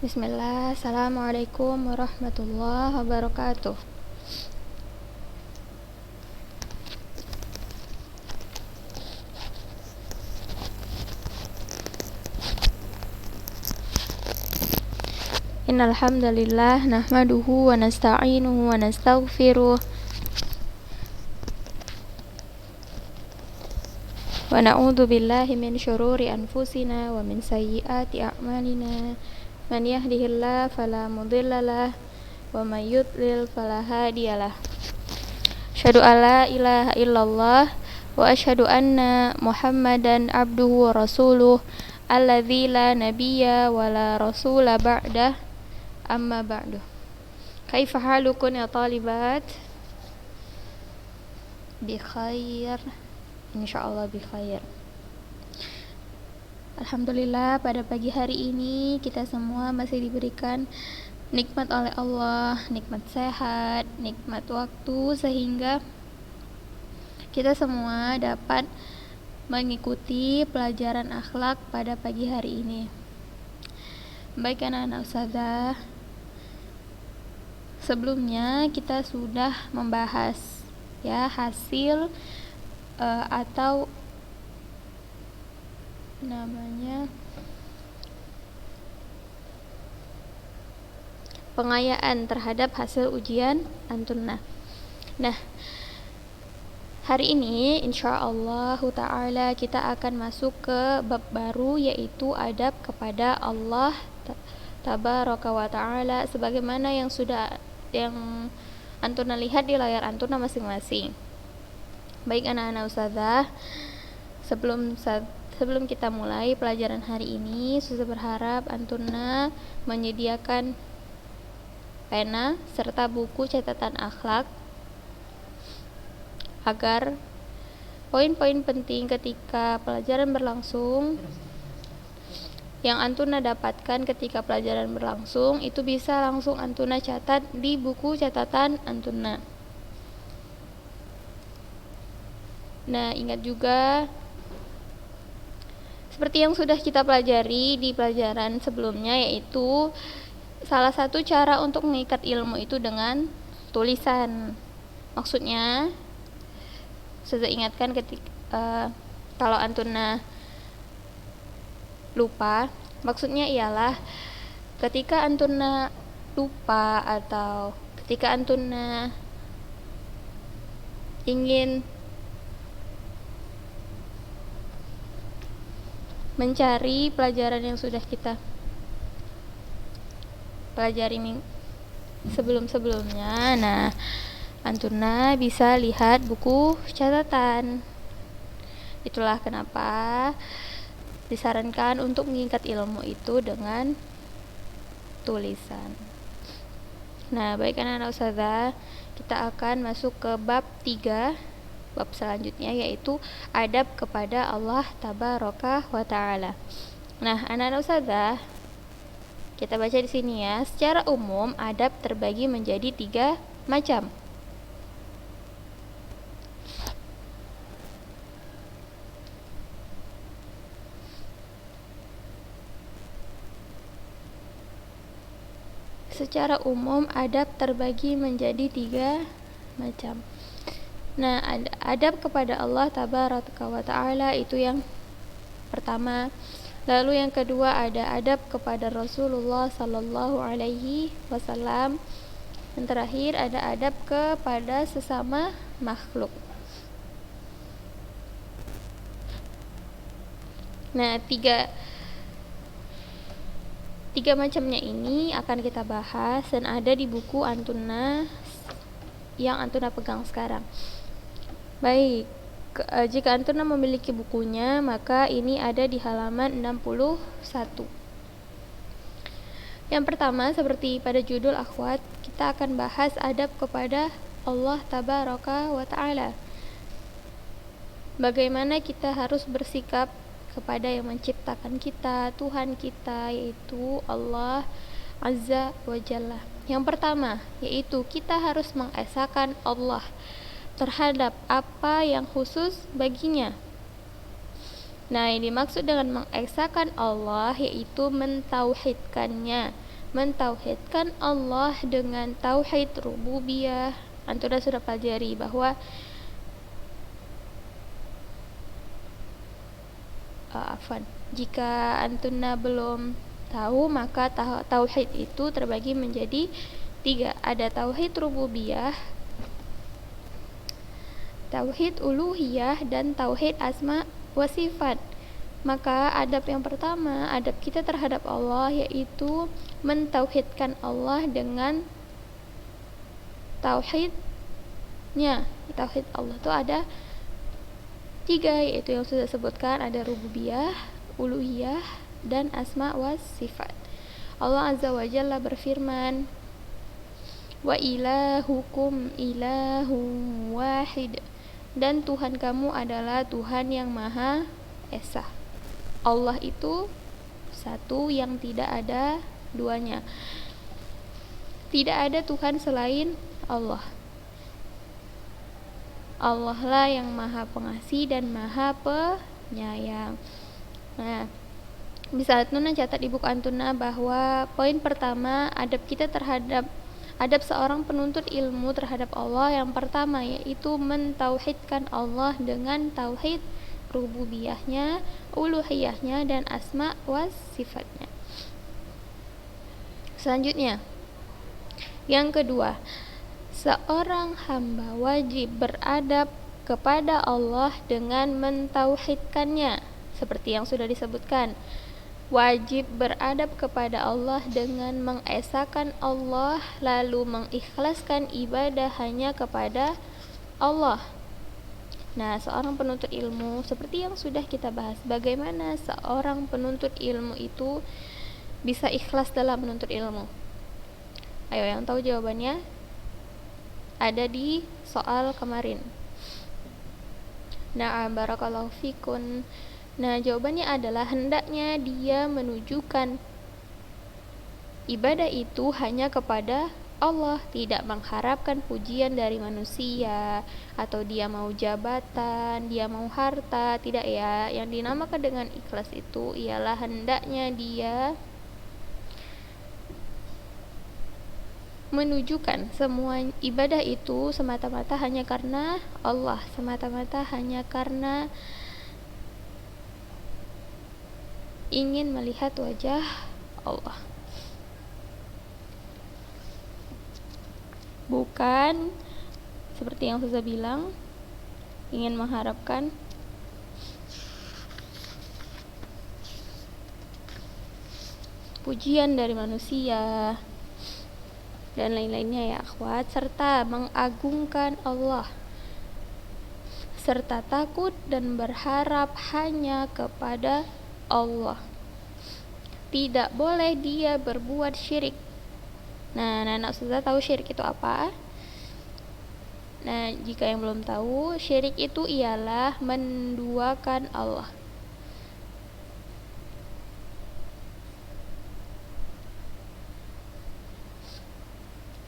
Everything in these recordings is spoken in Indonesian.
Bismillah, Assalamualaikum warahmatullahi wabarakatuh. Innal hamdalillah nahmaduhu wa nasta'inuhu wa nastaghfiruh wa na'udzu billahi min syururi anfusina wa min sayyiati a'malina. Man yahdihillahu fala mudhillalah wa may yudlil fala hadiyalah. Asyhadu an la ilaha illallah wa asyhadu anna Muhammadan abduhu wa rasuluh alladzi la nabiyya wa la rasula ba'dah. Amma ba'du. Kaifa halukum ya talibat? Bi khair. Insyaallah bi khair. Alhamdulillah, pada pagi hari ini kita semua masih diberikan nikmat oleh Allah, nikmat sehat, nikmat waktu, sehingga kita semua dapat mengikuti pelajaran akhlak pada pagi hari ini. Baik anak-anak ustazah, sebelumnya kita sudah membahas hasil atau namanya pengayaan terhadap hasil ujian antunna. Nah, hari ini insyaallah ta'ala kita akan masuk ke bab baru, yaitu adab kepada Allah tabaraka wa ta'ala, sebagaimana yang antuna lihat di layar antuna masing-masing. Baik anak-anak ustazah, sebelum kita mulai pelajaran hari ini, saya berharap antuna menyediakan pena serta buku catatan akhlak agar poin-poin penting ketika pelajaran berlangsung yang antuna dapatkan ketika pelajaran berlangsung itu bisa langsung antuna catat di buku catatan antuna. Nah, ingat juga seperti yang sudah kita pelajari di pelajaran sebelumnya, yaitu salah satu cara untuk mengikat ilmu itu dengan tulisan. Maksudnya, saya ingatkan kalau antuna lupa, maksudnya ialah ketika antuna lupa atau ketika antuna ingin mencari pelajaran yang sudah kita pelajari sebelum-sebelumnya, nah antuna bisa lihat buku catatan. Itulah kenapa disarankan untuk mengikat ilmu itu dengan tulisan. Nah, baik anak-anak ustazah, kita akan masuk ke bab 3, bab selanjutnya, yaitu adab kepada Allah tabaraka wa ta'ala. Nah, anak-anak ustazah, kita baca di sini ya. Secara umum, adab terbagi menjadi 3 macam. Secara umum, adab terbagi menjadi 3 macam. Nah, adab kepada Allah tabaraka wa ta'ala itu yang pertama. Lalu yang kedua ada adab kepada Rasulullah sallallahu alaihi wasallam. Yang terakhir ada adab kepada sesama makhluk. Nah, tiga macamnya ini akan kita bahas dan ada di buku antuna yang antuna pegang sekarang. Baik, jika antuna memiliki bukunya, maka ini ada di halaman 61. Yang pertama, seperti pada judul akhwat, kita akan bahas adab kepada Allah tabaraka wa ta'ala. Bagaimana kita harus bersikap kepada yang menciptakan kita, Tuhan kita, yaitu Allah azza wa jalla. Yang pertama, yaitu kita harus mengesahkan Allah terhadap apa yang khusus baginya. Nah, yang dimaksud dengan mengesahkan Allah yaitu mentauhidkannya mentauhidkan Allah dengan tauhid rububiyah. Antum sudah pelajari bahwa jika antuna belum tahu, maka tauhid itu terbagi menjadi 3. Ada tauhid rububiyah, tauhid uluhiyah, dan tauhid asma wa sifat. Maka adab yang pertama, adab kita terhadap Allah, yaitu mentauhidkan Allah dengan tauhidnya. Tauhid Allah itu ada 3, yaitu yang sudah sebutkan, ada rububiyah, uluhiyah, dan asma wa sifat. Allah Azza wa Jalla berfirman, wa ilahukum ilahun wahid, dan Tuhan kamu adalah Tuhan yang Maha Esa. Allah itu satu yang tidak ada duanya. Tidak ada Tuhan selain Allah. Allah lah yang Maha Pengasih dan Maha Penyayang. Nah, bisa Antuna catat di buku Antuna bahwa poin pertama, adab seorang penuntut ilmu terhadap Allah yang pertama, yaitu mentauhidkan Allah dengan tauhid rububiyahnya, uluhiyahnya, dan asma wa sifatnya. Selanjutnya, yang kedua, seorang hamba wajib beradab kepada Allah dengan mentauhidkannya, seperti yang sudah disebutkan. Wajib beradab kepada Allah dengan mengesakan Allah, lalu mengikhlaskan ibadah hanya kepada Allah. Nah, seorang penuntut ilmu, seperti yang sudah kita bahas, bagaimana seorang penuntut ilmu itu bisa ikhlas dalam menuntut ilmu? Ayo, yang tahu jawabannya ada di soal kemarin. Na'am, barakallahu fikun. Nah, jawabannya adalah hendaknya dia menunjukkan ibadah itu hanya kepada Allah, tidak mengharapkan pujian dari manusia, atau dia mau jabatan, dia mau harta, tidak ya. Yang dinamakan dengan ikhlas itu ialah hendaknya dia menunjukkan semua ibadah itu semata-mata hanya karena Allah, semata-mata hanya karena ingin melihat wajah Allah, bukan seperti yang saya bilang ingin mengharapkan pujian dari manusia dan lain-lainnya ya akhwat, serta mengagungkan Allah, serta takut dan berharap hanya kepada Allah. Tidak boleh dia berbuat syirik. Nah, anak sudah tahu syirik itu apa? Nah, jika yang belum tahu, syirik itu ialah menduakan Allah.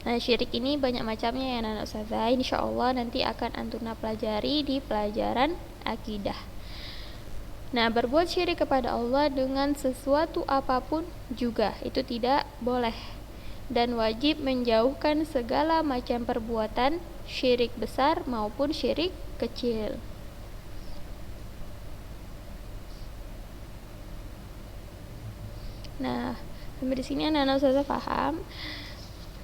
Nah, syirik ini banyak macamnya ya anak ustazah. Insyaallah nanti akan antuna pelajari di pelajaran akidah. Nah, berbuat syirik kepada Allah dengan sesuatu apapun juga itu tidak boleh, dan wajib menjauhkan segala macam perbuatan syirik besar maupun syirik kecil. Nah, sampai di sini anak-anak ustazah paham.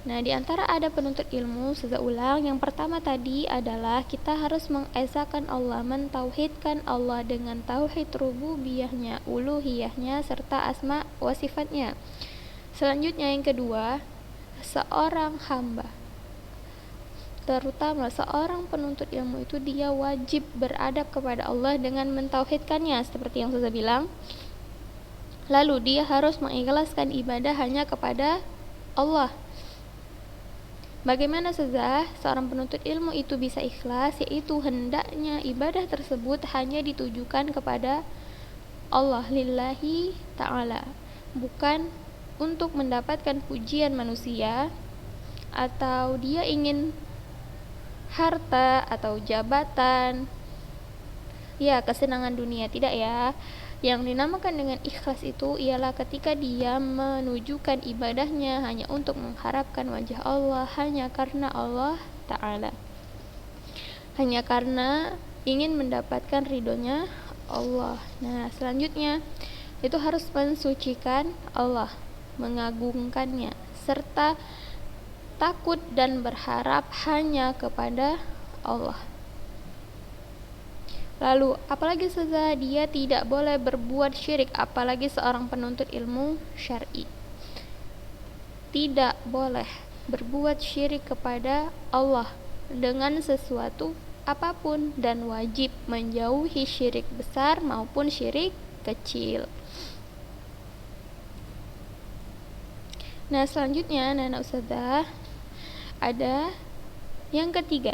Nah, di antara ada penuntut ilmu, saya ulang, yang pertama tadi adalah kita harus mengesakan Allah, mentauhidkan Allah dengan tauhid rububiyahnya, uluhiyahnya, serta asma wa sifatnya. Selanjutnya yang kedua, seorang hamba, terutama seorang penuntut ilmu itu dia wajib beradab kepada Allah dengan mentauhidkannya, seperti yang saya bilang. Lalu dia harus mengikhlaskan ibadah hanya kepada Allah. Bagaimana saja seorang penuntut ilmu itu bisa ikhlas, yaitu hendaknya ibadah tersebut hanya ditujukan kepada Allah lillahi ta'ala, bukan untuk mendapatkan pujian manusia, atau dia ingin harta atau jabatan, ya kesenangan dunia, tidak ya. Yang dinamakan dengan ikhlas itu ialah ketika dia menunjukkan ibadahnya hanya untuk mengharapkan wajah Allah, hanya karena Allah Ta'ala, hanya karena ingin mendapatkan ridhonya Allah. Nah, selanjutnya itu harus mensucikan Allah, mengagungkannya, serta takut dan berharap hanya kepada Allah. Lalu, apalagi saja dia tidak boleh berbuat syirik, apalagi seorang penuntut ilmu syar'i. Tidak boleh berbuat syirik kepada Allah dengan sesuatu apapun, dan wajib menjauhi syirik besar maupun syirik kecil. Nah, selanjutnya Nana Ustazah ada yang ketiga,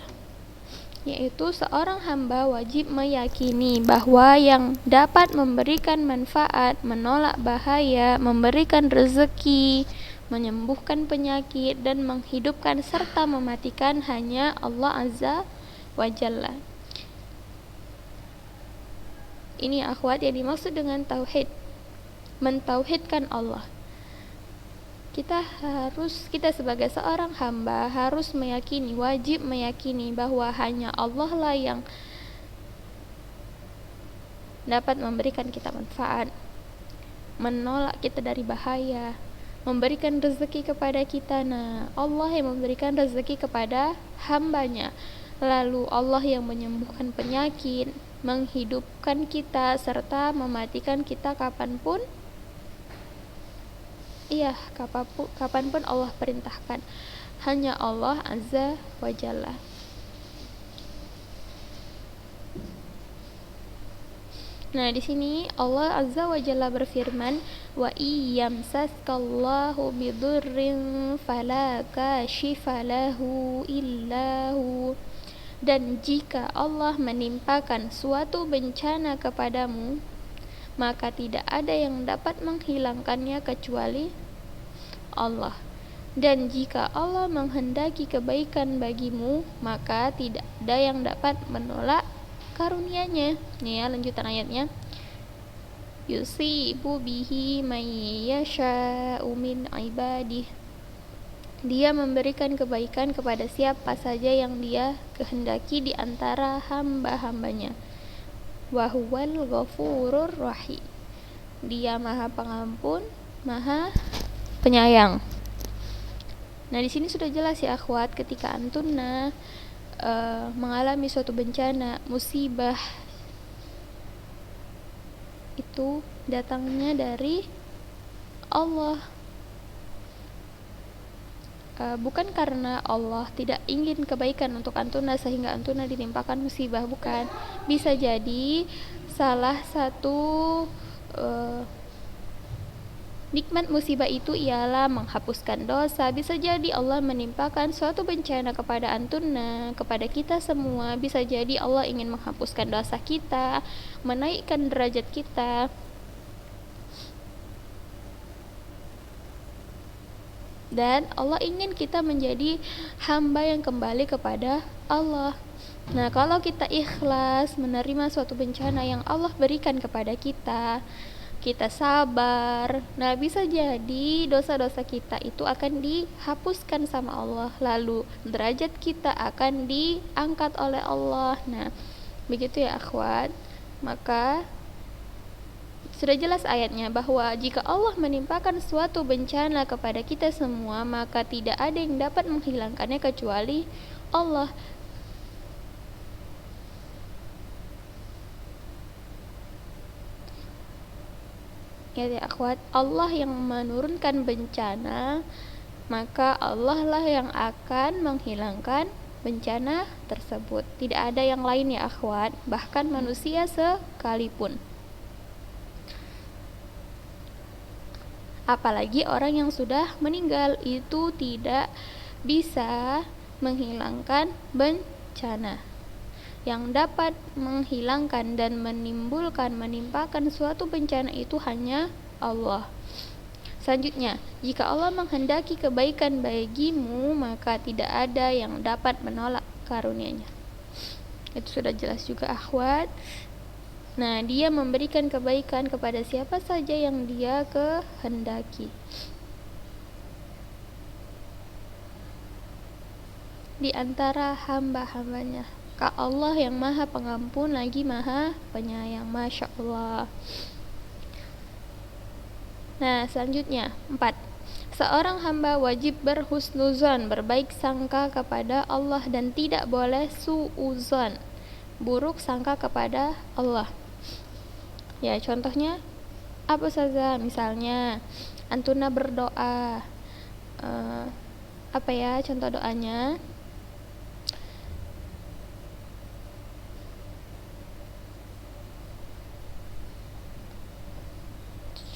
yaitu seorang hamba wajib meyakini bahwa yang dapat memberikan manfaat, menolak bahaya, memberikan rezeki, menyembuhkan penyakit, dan menghidupkan serta mematikan hanya Allah Azza wa Jalla. Ini akhwat yang dimaksud dengan tauhid, mentauhidkan Allah. Kita sebagai seorang hamba harus meyakini, wajib meyakini bahwa hanya Allah lah yang dapat memberikan kita manfaat, menolak kita dari bahaya, memberikan rezeki kepada kita. Nah, Allah yang memberikan rezeki kepada hambanya. Lalu Allah yang menyembuhkan penyakit, menghidupkan kita, serta mematikan kita kapanpun Allah perintahkan. Hanya Allah Azza wa Jalla. Nah, di sini Allah Azza wa Jalla berfirman, wa iyyamsaskallahu bidurrin fala kashifa lahu illahu. Dan jika Allah menimpakan suatu bencana kepadamu, maka tidak ada yang dapat menghilangkannya kecuali Allah. Dan jika Allah menghendaki kebaikan bagimu, maka tidak ada yang dapat menolak karunia-Nya. Nih ya, lanjutan ayatnya. Yusibu bihi may yasha'u min ibadih. Dia memberikan kebaikan kepada siapa saja yang Dia kehendaki di antara hamba-hambanya. Wa huwal ghafurur rahim. Dia Maha Pengampun, Maha Penyayang. Nah, di sini sudah jelas ya akhwat, ketika antuna mengalami suatu bencana, musibah, itu datangnya dari Allah. Bukan karena Allah tidak ingin kebaikan untuk antuna sehingga antuna ditimpakan musibah, bukan. Bisa jadi salah satu nikmat musibah itu ialah menghapuskan dosa. Bisa jadi Allah menimpakan suatu bencana kepada antuna, kepada kita semua. Bisa jadi Allah ingin menghapuskan dosa kita, menaikkan derajat kita. Dan Allah ingin kita menjadi hamba yang kembali kepada Allah. Nah, kalau kita ikhlas menerima suatu bencana yang Allah berikan kepada kita, kita sabar, nah bisa jadi dosa-dosa kita itu akan dihapuskan sama Allah, lalu derajat kita akan diangkat oleh Allah. Nah, begitu ya akhwat. Maka sudah jelas ayatnya bahwa jika Allah menimpakan suatu bencana kepada kita semua, maka tidak ada yang dapat menghilangkannya kecuali Allah. Ya akhwat, Allah yang menurunkan bencana, maka Allah lah yang akan menghilangkan bencana tersebut. Tidak ada yang lain ya akhwat, bahkan manusia sekalipun. Apalagi orang yang sudah meninggal, itu tidak bisa menghilangkan bencana. Yang dapat menghilangkan dan menimpakan suatu bencana itu hanya Allah. Selanjutnya, jika Allah menghendaki kebaikan bagimu, maka tidak ada yang dapat menolak karunia-Nya. Itu sudah jelas juga akhwat. Nah, dia memberikan kebaikan kepada siapa saja yang dia kehendaki. Di antara hamba-hambanya. Allah yang maha pengampun lagi maha penyayang. Masya Allah. Nah, selanjutnya 4. Seorang hamba wajib berhusnuzon, berbaik sangka kepada Allah, dan tidak boleh suuzon, buruk sangka kepada Allah. Ya, contohnya apa saja? Misalnya antuna berdoa, apa ya contoh doanya?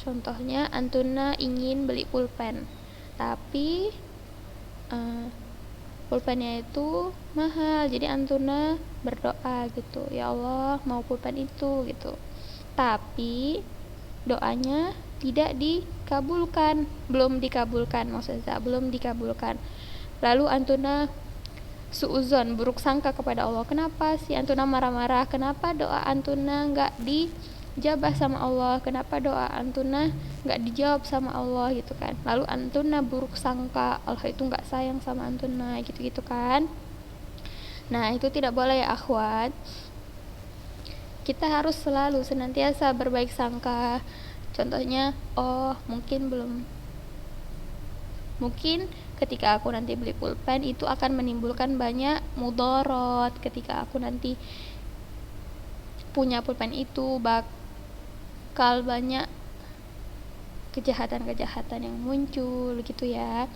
Contohnya antuna ingin beli pulpen, tapi pulpennya itu mahal, jadi antuna berdoa gitu, ya Allah mau pulpen itu gitu, tapi doanya tidak dikabulkan, belum dikabulkan, maksudnya belum dikabulkan. Lalu antuna suuzon, buruk sangka kepada Allah. Kenapa sih antuna marah-marah? Kenapa doa antuna nggak dijabah sama Allah? Kenapa doa antuna nggak dijawab sama Allah gitu kan? Lalu antuna buruk sangka Allah itu nggak sayang sama antuna gitu kan? Nah, itu tidak boleh ya akhwat. Kita harus selalu senantiasa berbaik sangka. Contohnya, mungkin ketika aku nanti beli pulpen itu akan menimbulkan banyak mudorot. Ketika aku nanti punya pulpen itu bakal banyak kejahatan-kejahatan yang muncul gitu ya.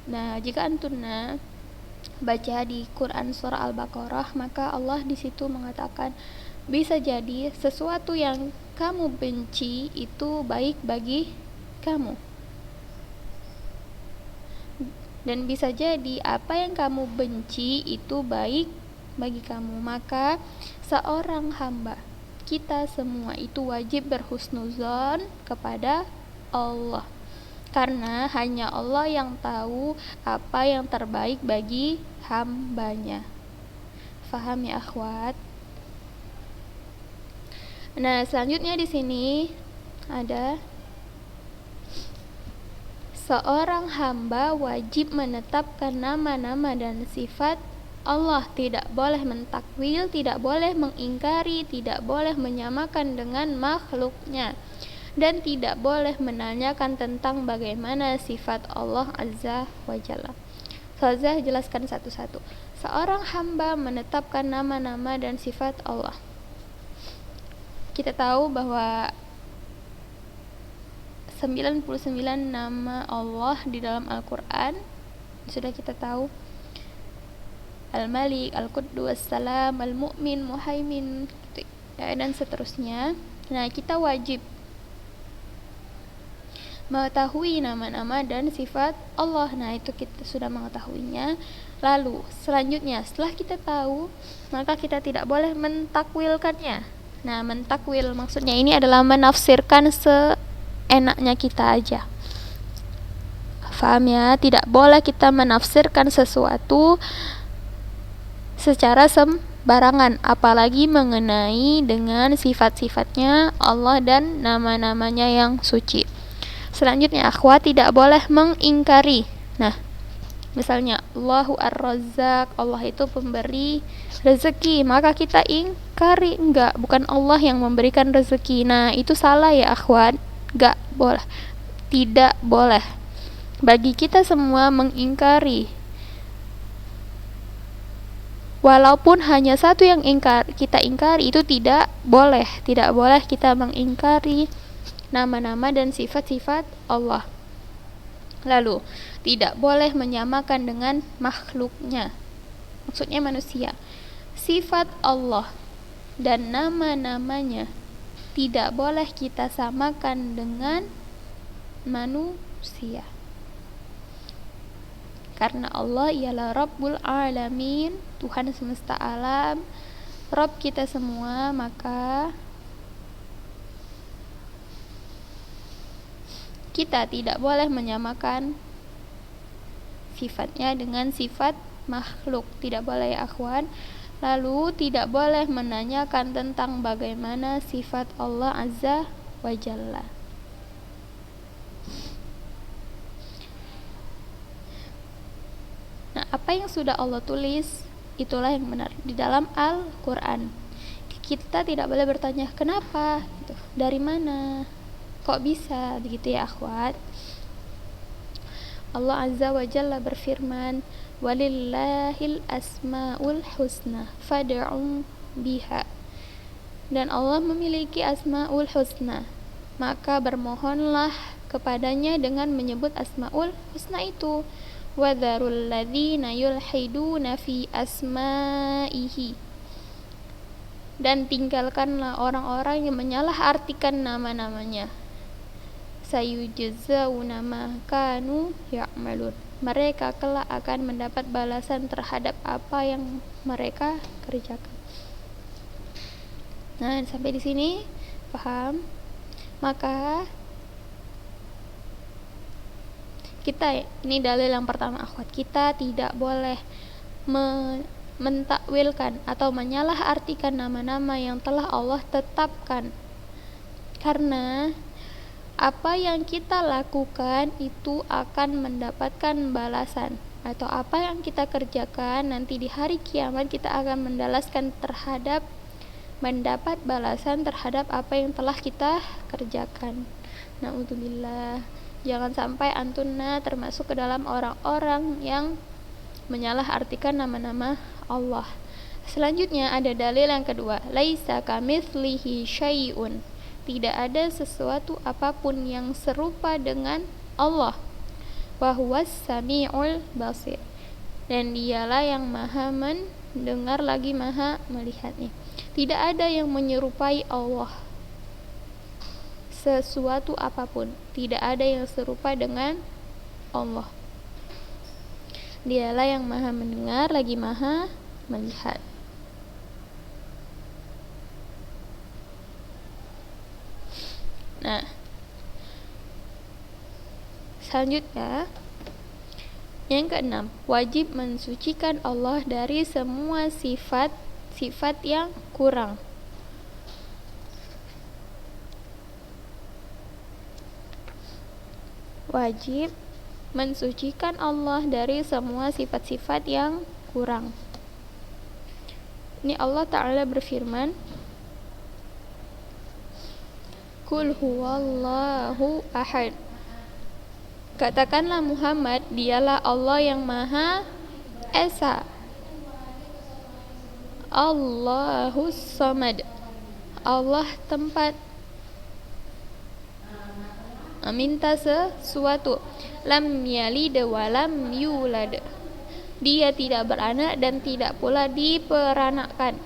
Nah, jika antuna baca di Quran surah Al-Baqarah, maka Allah di situ mengatakan bisa jadi sesuatu yang kamu benci itu baik bagi kamu, dan bisa jadi apa yang kamu benci itu baik bagi kamu. Maka seorang hamba, kita semua itu wajib berhusnuzon kepada Allah, karena hanya Allah yang tahu apa yang terbaik bagi hambanya. Faham ya akhwat? Nah, selanjutnya di sini ada seorang hamba wajib menetapkan nama-nama dan sifat Allah, tidak boleh mentakwil, tidak boleh mengingkari, tidak boleh menyamakan dengan makhluknya, dan tidak boleh menanyakan tentang bagaimana sifat Allah Azza wa Jalla. Ustazah jelaskan satu-satu. Seorang hamba menetapkan nama-nama dan sifat Allah. Kita tahu bahwa 99 nama Allah di dalam Al-Quran sudah kita tahu. Al-Malik, Al-Quddus, Salam, Al-Mu'min, Muhaimin, dan seterusnya. Nah, kita wajib mengetahui nama-nama dan sifat Allah. Nah, itu kita sudah mengetahuinya. Lalu selanjutnya, setelah kita tahu, maka kita tidak boleh mentakwilkannya. Nah, mentakwil maksudnya ini adalah menafsirkan seenaknya kita aja. Faham ya? Tidak boleh kita menafsirkan sesuatu secara sembarangan, apalagi mengenai dengan sifat-sifatnya Allah dan nama-namanya yang suci. Selanjutnya, akhwat, tidak boleh mengingkari. Nah, misalnya Allahu Ar-Razzaq, Allah itu pemberi rezeki, maka kita ingkari, enggak, bukan Allah yang memberikan rezeki. Nah, itu salah ya akhwat, enggak boleh, tidak boleh bagi kita semua mengingkari. Walaupun hanya satu yang kita ingkari, itu tidak boleh kita mengingkari nama-nama dan sifat-sifat Allah. Lalu, tidak boleh menyamakan dengan makhluknya, maksudnya manusia. Sifat Allah dan nama-namanya tidak boleh kita samakan dengan manusia, karena Allah ialah Rabbul Alamin, Tuhan semesta alam, Rabb kita semua. Maka kita tidak boleh menyamakan sifatnya dengan sifat makhluk, tidak boleh ya akhwan. Lalu tidak boleh menanyakan tentang bagaimana sifat Allah Azza wa Jalla. Nah, apa yang sudah Allah tulis itulah yang benar di dalam Al-Quran. Kita tidak boleh bertanya kenapa, gitu. Dari mana, kok bisa begitu ya akhwat. Allah Azza wa Jalla berfirman, walillahil asmaul husna fad'u biha. Dan Allah memiliki asmaul husna, maka bermohonlah kepadanya dengan menyebut asmaul husna itu. Wadharul ladzina yulhiduna fi asma'ihi. Dan tinggalkanlah orang-orang yang menyalahartikan nama-namanya. Sayujzauna ma kanu ya'malun. Mereka kelak akan mendapat balasan terhadap apa yang mereka kerjakan. Nah, sampai di sini paham? Maka kita, ini dalil yang pertama akhwat, kita tidak boleh mentakwilkan atau menyalahartikan nama-nama yang telah Allah tetapkan. Karena apa yang kita lakukan itu akan mendapatkan balasan, atau apa yang kita kerjakan nanti di hari kiamat kita akan mendapat balasan terhadap apa yang telah kita kerjakan. Na'udzubillah. Jangan sampai antuna termasuk ke dalam orang-orang yang menyalahartikan nama-nama Allah. Selanjutnya ada dalil yang kedua, laisa kamitslihi syai'un. Tidak ada sesuatu apapun yang serupa dengan Allah. Wa huwas samiul basir. Dan dialah yang maha mendengar lagi maha melihatnya. Tidak ada yang menyerupai Allah. Sesuatu apapun, tidak ada yang serupa dengan Allah. Dialah yang maha mendengar lagi maha melihat. Nah, selanjutnya yang keenam, wajib mensucikan Allah dari semua sifat yang kurang. Wajib mensucikan Allah dari semua sifat-sifat yang kurang. Ini Allah Ta'ala berfirman, Qul huwallahu ahad. Katakanlah Muhammad, dialah Allah yang Maha Esa. Allahus Samad. Allah tempat meminta sesuatu. Lam yalid wa lam yulad. Dia tidak beranak dan tidak pula diperanakkan.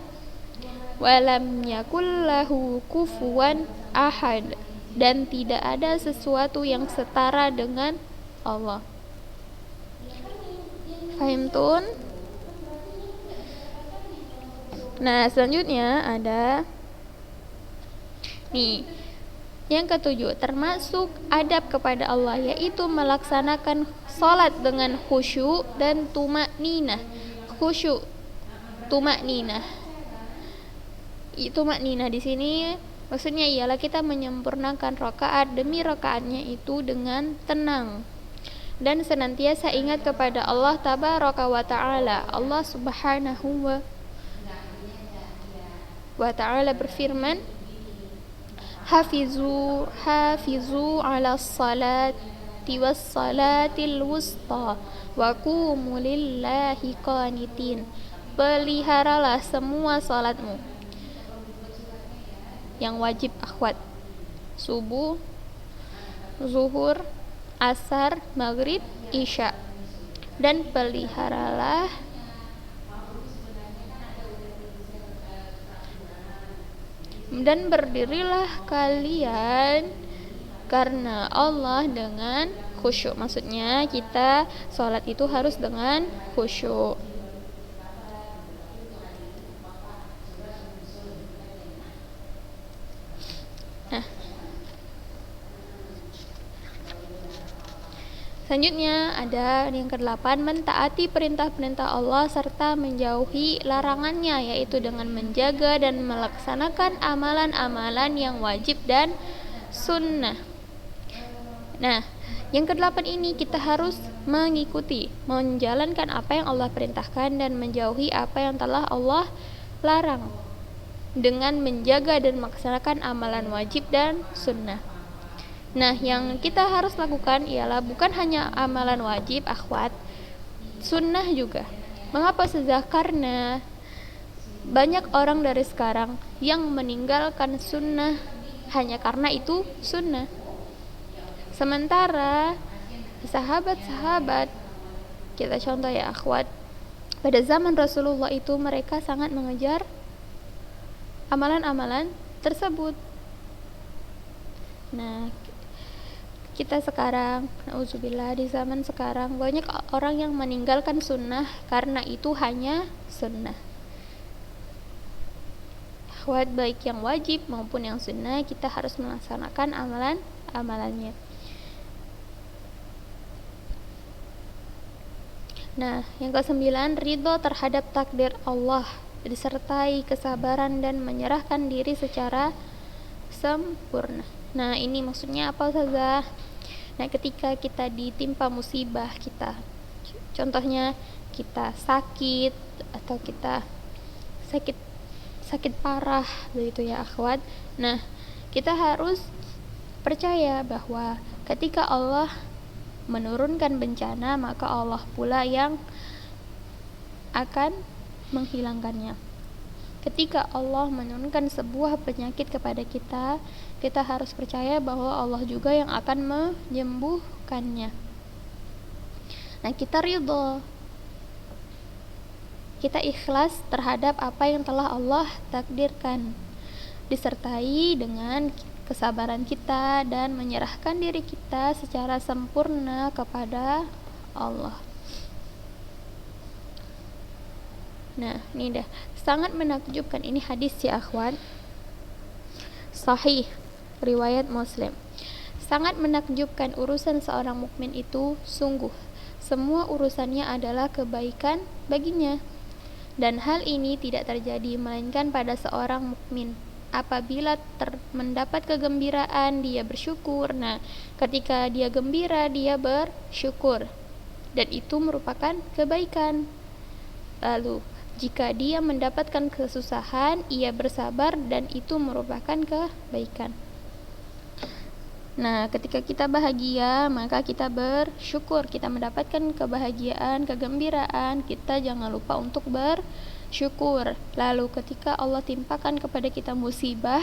Wa lam yakul lahu kufuwan ahad. Dan tidak ada sesuatu yang setara dengan Allah. Fahimtun? Nah, selanjutnya ada nih, yang ketujuh, termasuk adab kepada Allah, yaitu melaksanakan sholat dengan khusyuk dan tumakninah. Khusyuk, tumakninah. Tumakninah di sini maksudnya ialah kita menyempurnakan rakaat demi rakaatnya itu dengan tenang dan senantiasa ingat kepada Allah Tabaraka wa Ta'ala. Allah Subhanahu wa Ta'ala berfirman, Hafizu ala salati was salatil wusta wa qumu lillahi qanitin. Peliharalah semua salatmu yang wajib akhwat, subuh, zuhur, asar, maghrib, isya, dan peliharalah dan berdirilah kalian karena Allah dengan khusyuk. Maksudnya kita sholat itu harus dengan khusyuk. Nah, Selanjutnya ada yang ke-8, mentaati perintah-perintah Allah serta menjauhi larangannya, yaitu dengan menjaga dan melaksanakan amalan-amalan yang wajib dan sunnah. Nah, yang ke-8 ini kita harus mengikuti, menjalankan apa yang Allah perintahkan dan menjauhi apa yang telah Allah larang, dengan menjaga dan melaksanakan amalan wajib dan sunnah. Nah, yang kita harus lakukan ialah bukan hanya amalan wajib, akhwat, sunnah juga. Mengapa sunnah? Karena banyak orang dari sekarang yang meninggalkan sunnah hanya karena itu sunnah. Sementara sahabat-sahabat, kita contoh ya akhwat, pada zaman Rasulullah itu mereka sangat mengejar amalan-amalan tersebut. Nah, kita sekarang, na'udzubillah, di zaman sekarang banyak orang yang meninggalkan sunnah karena itu hanya sunnah. Akhwat, baik yang wajib maupun yang sunnah, kita harus melaksanakan amalan-amalannya. Nah, yang ke-9, ridho terhadap takdir Allah disertai kesabaran dan menyerahkan diri secara sempurna. Nah, ini maksudnya apa saja? Nah, ketika kita ditimpa musibah, contohnya kita sakit atau kita sakit parah begitu ya akhwat. Nah, kita harus percaya bahwa ketika Allah menurunkan bencana, maka Allah pula yang akan menghilangkannya. Ketika Allah menurunkan sebuah penyakit kepada kita, kita harus percaya bahwa Allah juga yang akan menyembuhkannya. Nah, kita ridho, kita ikhlas terhadap apa yang telah Allah takdirkan, disertai dengan kesabaran kita dan menyerahkan diri kita secara sempurna kepada Allah. Nah, ini dah sangat menakjubkan. Ini hadis ya akhwan, sahih riwayat Muslim. Sangat menakjubkan urusan seorang mukmin itu, sungguh semua urusannya adalah kebaikan baginya, dan hal ini tidak terjadi melainkan pada seorang mukmin. Apabila mendapat kegembiraan, dia bersyukur. Nah, ketika dia gembira, dia bersyukur, dan itu merupakan kebaikan. Lalu jika dia mendapatkan kesusahan, ia bersabar, dan itu merupakan kebaikan. Nah, ketika kita bahagia, maka kita bersyukur. Kita mendapatkan kebahagiaan, kegembiraan, kita jangan lupa untuk bersyukur. Lalu ketika Allah timpakan kepada kita musibah,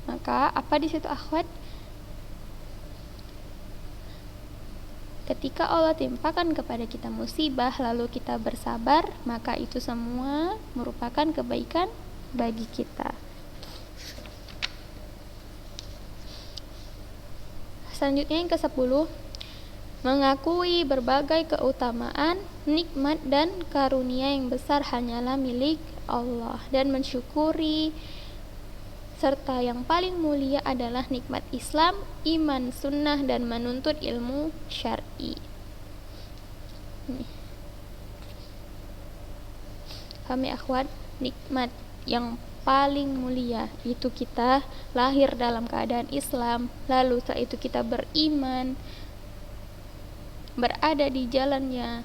maka apa di situ akhwat? Ketika Allah timpakan kepada kita musibah lalu kita bersabar, maka itu semua merupakan kebaikan bagi kita. Selanjutnya yang ke-10, mengakui berbagai keutamaan, nikmat dan karunia yang besar hanyalah milik Allah, dan mensyukuri serta yang paling mulia adalah nikmat Islam, iman sunnah, dan menuntut ilmu syar'i. Kami akhwat, nikmat yang paling mulia itu kita lahir dalam keadaan Islam, lalu setelah itu kita beriman, berada di jalannya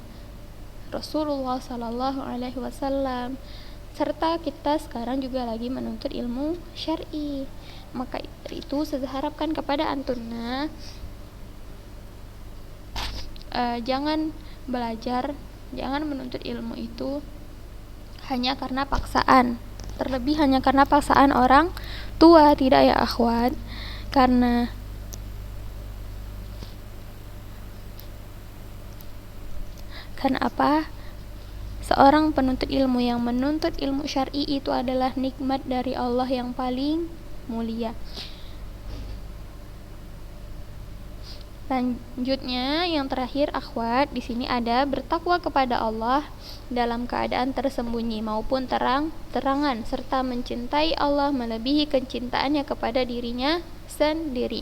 Rasulullah sallallahu alaihi wasallam, serta kita sekarang juga lagi menuntut ilmu syar'i. Maka itu saya harapkan kepada antuna, jangan belajar, jangan menuntut ilmu itu hanya karena paksaan, terlebih hanya karena paksaan orang tua, tidak ya akhwat. Karena apa? Seorang penuntut ilmu yang menuntut ilmu syar'i itu adalah nikmat dari Allah yang paling mulia. Selanjutnya yang terakhir akhwat, di sini ada bertakwa kepada Allah dalam keadaan tersembunyi maupun terang-terangan, serta mencintai Allah melebihi kecintaannya kepada dirinya sendiri.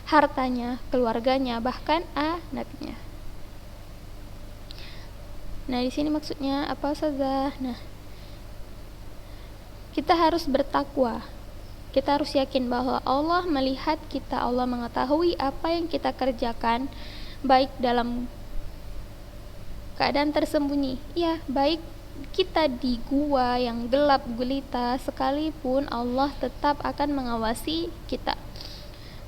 hartanya, keluarganya, bahkan anaknya. Nah, di sini maksudnya apa saja? Nah, kita harus bertakwa. Kita harus yakin bahwa Allah melihat kita, Allah mengetahui apa yang kita kerjakan, baik dalam keadaan tersembunyi, ya, baik kita di gua yang gelap gulita sekalipun, Allah tetap akan mengawasi kita,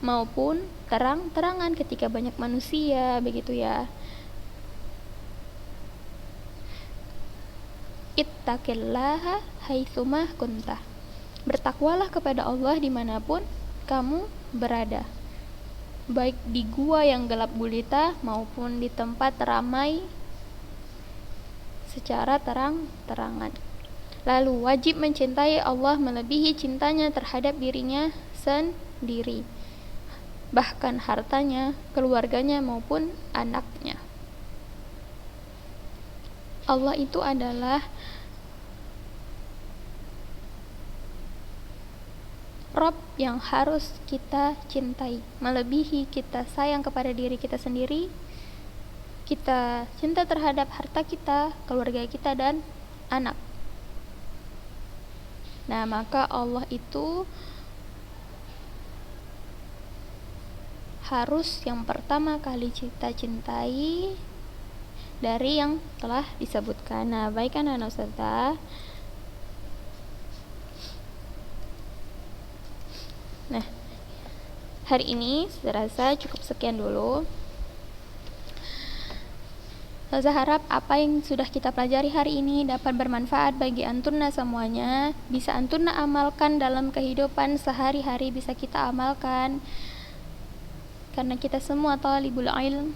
maupun terang-terangan ketika banyak manusia, begitu ya. Ittaqillaha haitsuma kunta. Bertakwalah kepada Allah dimanapun kamu berada, baik di gua yang gelap gulita maupun di tempat ramai secara terang-terangan. Lalu wajib mencintai Allah melebihi cintanya terhadap dirinya sendiri, bahkan hartanya, keluarganya maupun anaknya. Allah itu adalah Rabb yang harus kita cintai, melebihi kita sayang kepada diri kita sendiri, kita cinta terhadap harta kita, keluarga kita, dan anak. Nah, maka Allah itu harus yang pertama kali kita cintai dari yang telah disebutkan. Nah, baik anak-anak ustazah. Nah, hari ini saya rasa cukup sekian dulu. Saya harap apa yang sudah kita pelajari hari ini dapat bermanfaat bagi antunna semuanya, bisa antunna amalkan dalam kehidupan sehari-hari, bisa kita amalkan. Karena kita semua talibul ilm,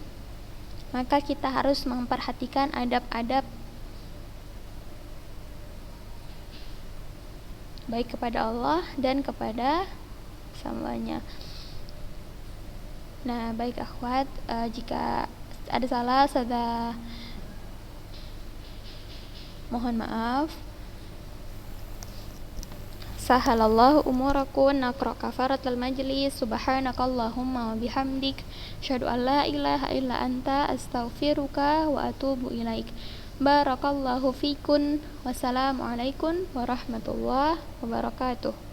maka kita harus memperhatikan adab-adab baik kepada Allah dan kepada semuanya. Nah, baik akhwat, jika ada salah saya mohon maaf. Sahalallahu umurakum, naqra kafaratul majlis, subhanakallahumma wa bihamdik, asyhadu an la ilaha illa anta, astaghfiruka wa atubu ilaik. Barakallahu fikum. Wassalamualaikum warahmatullahi wabarakatuh.